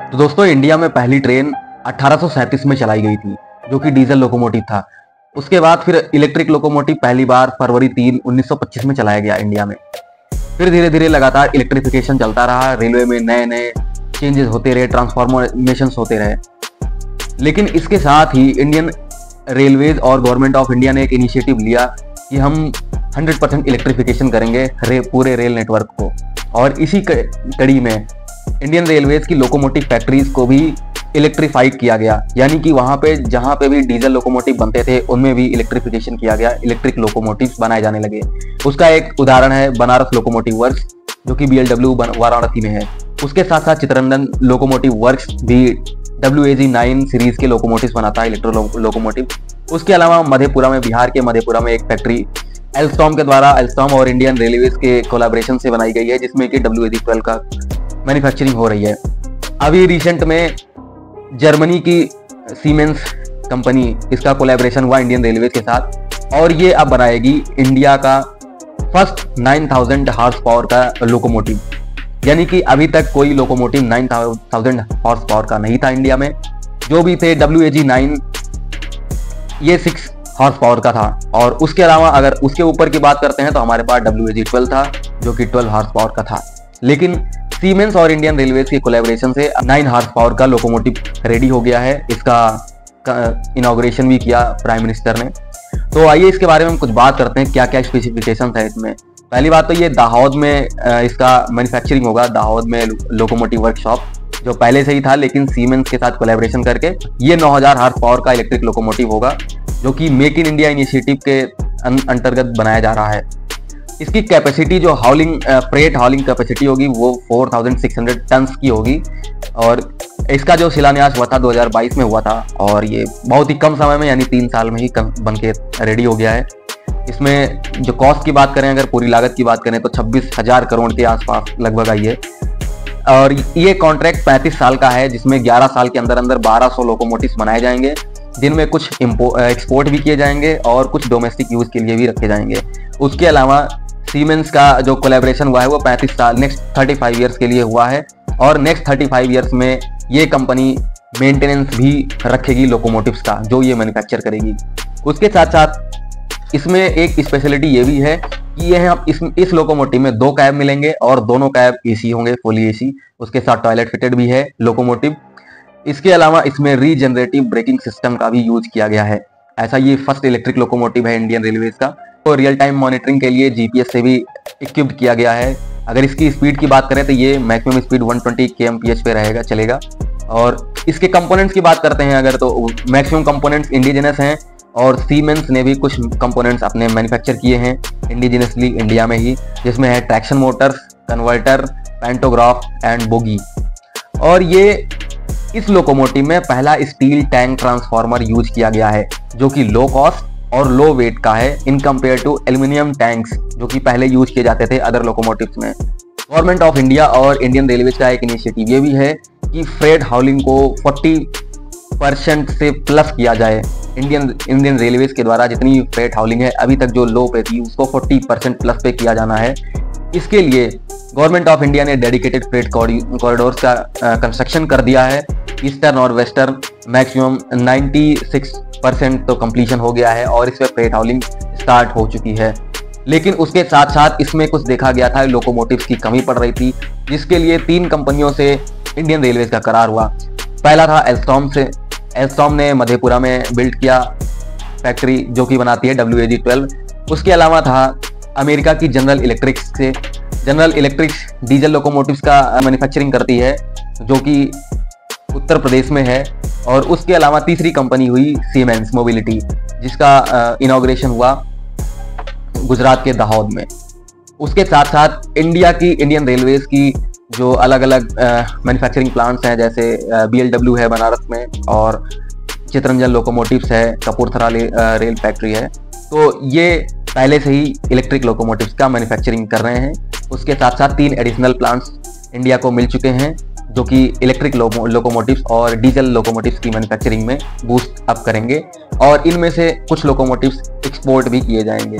तो दोस्तों इंडिया में पहली ट्रेन 1837 में चलाई गई थी जो कि डीजल लोकोमोटिव था। उसके बाद फिर इलेक्ट्रिक लोकोमोटिव पहली बार फरवरी 3, 1925 में चलाया गया इंडिया में। फिर धीरे धीरे लगातार इलेक्ट्रिफिकेशन चलता रहा, रेलवे में नए नए चेंजेस होते रहे, ट्रांसफॉर्मेशन होते रहे। लेकिन इसके साथ ही इंडियन रेलवेज और गवर्नमेंट ऑफ इंडिया ने एक इनिशिएटिव लिया कि हम 100% इलेक्ट्रिफिकेशन करेंगे पूरे रेल नेटवर्क को। और इसी कड़ी में इंडियन रेलवेज की लोकोमोटिव फैक्ट्रीज को भी इलेक्ट्रीफाइड किया गया, यानी कि वहां पे जहां पे भी डीजल लोकोमोटिव बनते थे उनमें भी इलेक्ट्रिफिकेशन किया गया, इलेक्ट्रिक लोकोमोटिव बनाए जाने लगे। उसका एक उदाहरण है बनारस लोकोमोटिव वर्क्स जो कि BLW वाराणसी में है। उसके साथ साथ चित्तरंजन लोकोमोटिव वर्क्स भी WAG-9 सीरीज के लोकोमोटिव बनाता है, इलेक्ट्रो लोकोमोटिव। उसके अलावा मधेपुरा में, बिहार के मधेपुरा में एक फैक्ट्री एल्स्टॉम के द्वारा, एल्स्टॉम और इंडियन रेलवेज के कोलैबोरेशन से बनाई गई है, जिसमें कि WAG-12 का मैन्युफैक्चरिंग हो रही है। अभी रिसेंट में जर्मनी की सीमेंस कंपनी, इसका कोलैबोरेशन हुआ इंडियन रेलवेज के साथ, और ये अब बनाएगी इंडिया का फर्स्ट 9000 हॉर्स पावर का लोकोमोटिव। यानी कि अभी तक कोई लोकोमोटिव 9000 हॉर्स पावर का नहीं था इंडिया में। जो भी थे WAG-9 ये 6 हॉर्स पावर का था। और उसके अलावा अगर उसके ऊपर की बात करते हैं तो हमारे पास WAG-12 था जो कि 12 हॉर्स पावर का था। लेकिन सीमेंस और इंडियन रेलवेज के कोलैबोरेशन से 9 हॉर्स पावर का लोकोमोटिव रेडी हो गया है। इसका इनॉग्रेशन भी किया प्राइम मिनिस्टर ने। तो आइए इसके बारे में हम कुछ बात करते हैं, क्या क्या स्पेसिफिकेशन है इसमें। पहली बात तो ये दाहोद में इसका मैन्युफैक्चरिंग होगा, दाहोद में लोकोमोटिव वर्कशॉप जो पहले से ही था, लेकिन सीमेंस के साथ कोलैबोरेशन करके ये 9000 हॉर्स पावर का इलेक्ट्रिक लोकोमोटिव होगा जो कि मेक इन इंडिया इनिशिएटिव के अंतर्गत बनाया जा रहा है। इसकी कैपेसिटी जो फ्रेट हॉलिंग कैपेसिटी होगी वो 4600 टन्स की होगी। और इसका जो शिलान्यास हुआ था 2022 में हुआ था, और ये बहुत ही कम समय में यानी 3 साल में ही बन के रेडी हो गया है। इसमें जो कॉस्ट की बात करें, अगर पूरी लागत की बात करें तो 26,000 करोड़ के आसपास लगभग आई है। और ये कॉन्ट्रैक्ट 35 साल का है, जिसमें 11 साल के अंदर अंदर 1200 लोकोमोटिव्स बनाए जाएंगे, जिनमें कुछ एक्सपोर्ट भी किए जाएंगे और कुछ डोमेस्टिक यूज के लिए भी रखे जाएंगे। उसके अलावा सीमेंस का जो कोलैबोरेशन हुआ है वो 35 साल नेक्स्ट 35 ईयर्स के लिए हुआ है। और नेक्स्ट 35 ईयर्स में ये कंपनी मेंटेनेंस भी रखेगी लोकोमोटिव्स का जो ये मैन्युफैक्चर करेगी। उसके साथ साथ इसमें एक स्पेशलिटी ये भी है कि ये हम इस लोकोमोटिव में 2 कैब मिलेंगे और दोनों कैब AC होंगे, फुली AC। उसके साथ टॉयलेट फिटेड भी है लोकोमोटिव। इसके अलावा इसमें रीजनरेटिव ब्रेकिंग सिस्टम का भी यूज किया गया है। ऐसा ये फर्स्ट इलेक्ट्रिक लोकोमोटिव है इंडियन रेलवेज का। तो रियल टाइम मॉनिटरिंग के लिए GPS से भी इक्विप्ड किया गया है। अगर इसकी स्पीड की बात करें तो ये मैक्सिमम स्पीड 120 kmph पे रहेगा, चलेगा। और इसके कंपोनेंट्स की बात करते हैं अगर, तो मैक्सिमम कंपोनेंट्स इंडिजिनस हैं और सीमेंस ने भी कुछ कंपोनेंट्स अपने मैन्युफैक्चर किए हैं इंडिजिनसली इंडिया में ही, जिसमें है traction Motors, converter, pantograph and bogie. और ये इस लोकोमोटिव में पहला स्टील टैंक ट्रांसफार्मर यूज किया गया है जो कि लो कॉस्ट और लो वेट का है in compare to aluminium tanks जो कि पहले यूज किए जाते थे अदर लोकोमोटिव्स में। गवर्नमेंट ऑफ इंडिया और इंडियन रेलवेज का एक इनिशिएटिव ये भी है कि फ्रेट हाउलिंग को 40% से प्लस किया जाए। इंडियन रेलवेज के द्वारा जितनी फ्रेट हाउलिंग है अभी तक जो लो पे थी उसको 40% प्लस पे किया जाना है। इसके लिए गवर्नमेंट ऑफ इंडिया ने डेडिकेटेड फ्रेट कॉरिडोर्स का कंस्ट्रक्शन कर दिया है। ईस्टर्न और वेस्टर्न मैक्सिमम 96% तो कंप्लीशन हो गया है और इस पर फ्रेट हाउलिंग स्टार्ट हो चुकी है। लेकिन उसके साथ साथ इसमें कुछ देखा गया था, लोकोमोटिव्स की कमी पड़ रही थी, जिसके लिए 3 कंपनियों से इंडियन रेलवेज का करार हुआ। पहला था एल्स्टॉम से। एल्स्टॉम ने मधेपुरा में बिल्ड किया फैक्ट्री जो कि बनाती है WAG-12। उसके अलावा था अमेरिका की जनरल इलेक्ट्रिक्स से। जनरल इलेक्ट्रिक्स डीजल लोकोमोटिव्स का मैन्युफैक्चरिंग करती है जो कि उत्तर प्रदेश में है। और उसके अलावा तीसरी कंपनी हुई सीमेंस मोबिलिटी, जिसका इनॉग्रेशन हुआ गुजरात के दाहोद में। उसके साथ साथ इंडियन रेलवेज की जो अलग अलग मैन्युफैक्चरिंग प्लांट्स हैं, जैसे BLW है बनारस में और चित्तरंजन लोकोमोटिव्स है, कपूरथला रेल फैक्ट्री है। तो ये पहले से ही इलेक्ट्रिक लोकोमोटिव्स का मैन्युफैक्चरिंग कर रहे हैं। उसके साथ साथ 3 एडिशनल प्लांट्स इंडिया को मिल चुके हैं जो कि इलेक्ट्रिक लोकोमोटिव्स और डीजल लोकोमोटिव्स की मैन्युफैक्चरिंग में बूस्ट अप करेंगे। और इनमें से कुछ लोकोमोटिव्स एक्सपोर्ट भी किए जाएंगे।